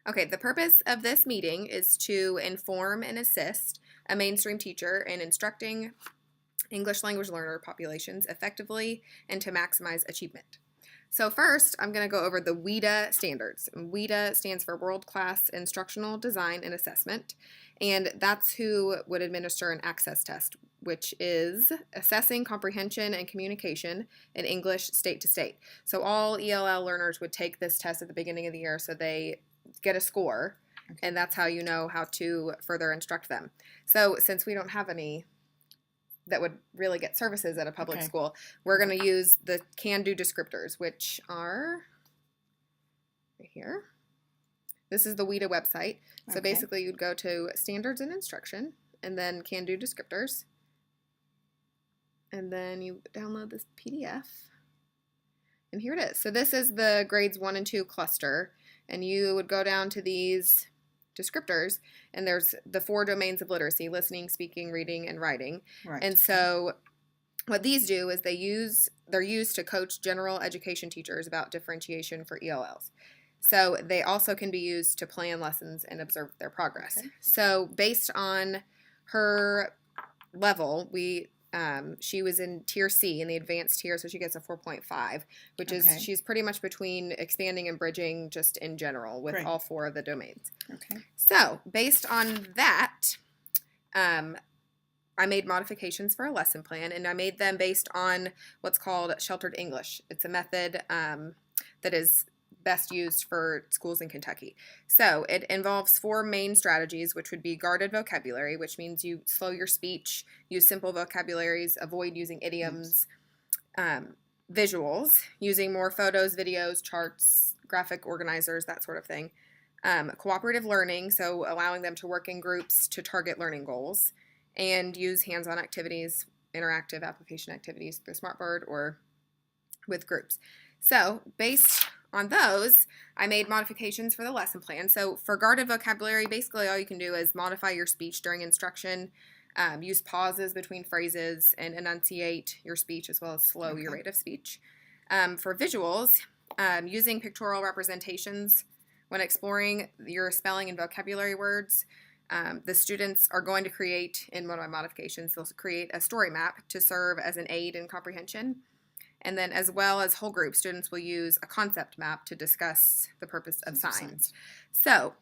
Okay, the purpose of this meeting is to inform and assist a mainstream teacher in instructing English language learner populations effectively and to maximize achievement. So first, I'm going to go over the WIDA standards. WIDA stands for World Class Instructional Design and Assessment, and that's who would administer an access test, which is assessing comprehension and communication in English state to state. So all ELL learners would take this test at the beginning of the year so they get a score, and that's how you know how to further instruct them. So since we don't have any that would really get services at a public school, we're going to use the can-do descriptors, which are right here. This is the WIDA website. So basically you'd go to Standards and Instruction and then can-do descriptors. And then you download this PDF. And here it is. So this is the grades 1 and 2 cluster. And you would go down to these descriptors, and there's the 4 domains of literacy: listening, speaking, reading, and writing. Right. And so what these do is they're used to coach general education teachers about differentiation for ELLs. So they also can be used to plan lessons and observe their progress. Okay. So based on her level, she was in tier C, in the advanced tier, so she gets a 4.5, which is, she's pretty much between expanding and bridging just in general with all 4 of the domains. Okay. So based on that, I made modifications for a lesson plan, and I made them based on what's called sheltered English. It's a method that is best used for schools in Kentucky. So it involves 4 main strategies, which would be guarded vocabulary, which means you slow your speech, use simple vocabularies, avoid using idioms, visuals, using more photos, videos, charts, graphic organizers, that sort of thing. Cooperative learning, so allowing them to work in groups to target learning goals, and use hands-on activities, interactive application activities through Smartboard or with groups. So based on those, I made modifications for the lesson plan. So for guarded vocabulary, basically all you can do is modify your speech during instruction, use pauses between phrases, and enunciate your speech as well as slow your rate of speech. For visuals, using pictorial representations when exploring your spelling and vocabulary words, the students are going to create, in one of my modifications, they'll create a story map to serve as an aid in comprehension. And then as well as whole group, students will use a concept map to discuss the purpose of signs. So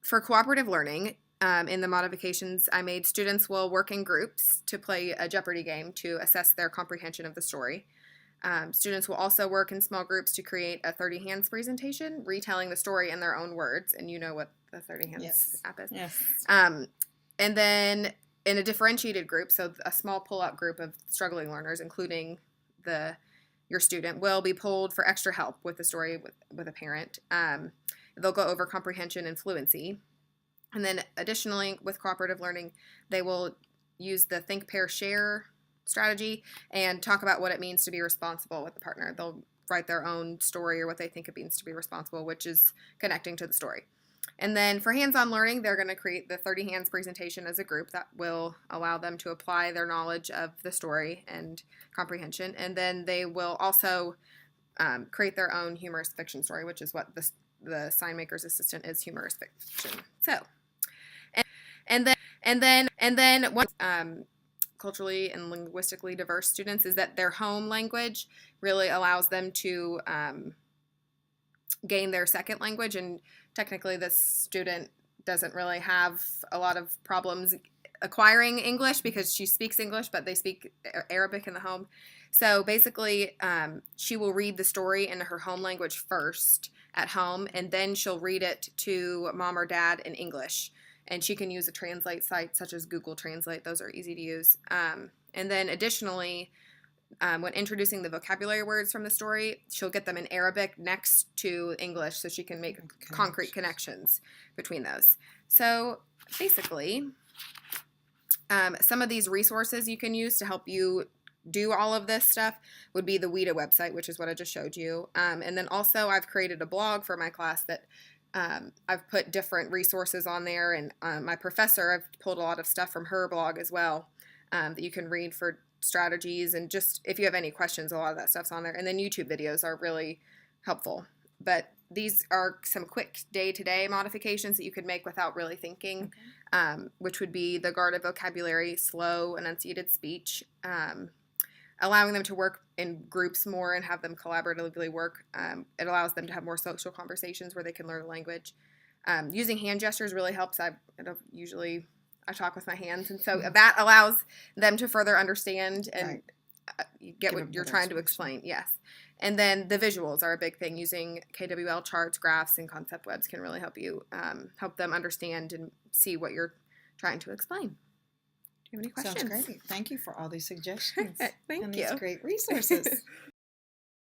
for cooperative learning, in the modifications I made, students will work in groups to play a Jeopardy game to assess their comprehension of the story. Students will also work in small groups to create a 30 hands presentation, retelling the story in their own words. And you know what the 30 hands app is. Yes. And then in a differentiated group, so a small pull-out group of struggling learners, including your student, will be pulled for extra help with the story with a parent. They'll go over comprehension and fluency. And then additionally, with cooperative learning, they will use the think, pair, share strategy and talk about what it means to be responsible with the partner. They'll write their own story or what they think it means to be responsible, which is connecting to the story. And then for hands-on learning, they're going to create the 30 hands presentation as a group that will allow them to apply their knowledge of the story and comprehension. And then they will also create their own humorous fiction story, which is what the sign maker's assistant is, humorous fiction. So, and then one culturally and linguistically diverse students is that their home language really allows them to gain their second language, and technically this student doesn't really have a lot of problems acquiring English because she speaks English, but they speak Arabic in the home. So basically, she will read the story in her home language first at home, and then she'll read it to mom or dad in English. And she can use a translate site such as Google Translate. Those are easy to use. And then additionally, when introducing the vocabulary words from the story, she'll get them in Arabic next to English so she can make concrete connections between those. So basically, some of these resources you can use to help you do all of this stuff would be the WIDA website, which is what I just showed you. And then also I've created a blog for my class that I've put different resources on there. And my professor, I've pulled a lot of stuff from her blog as well that you can read for strategies, and just if you have any questions, a lot of that stuff's on there. And then YouTube videos are really helpful. But these are some quick day-to-day modifications that you could make without really thinking, which would be the guarded vocabulary, slow, enunciated speech, allowing them to work in groups more and have them collaboratively work. It allows them to have more social conversations where they can learn the language. Using hand gestures really helps. I talk with my hands, and so that allows them to further understand and get what you're trying to explain. Yes. And then the visuals are a big thing. Using KWL charts, graphs, and concept webs can really help you help them understand and see what you're trying to explain. Do you have any questions? Sounds great. Thank you for all these suggestions. Thank and you. These great resources.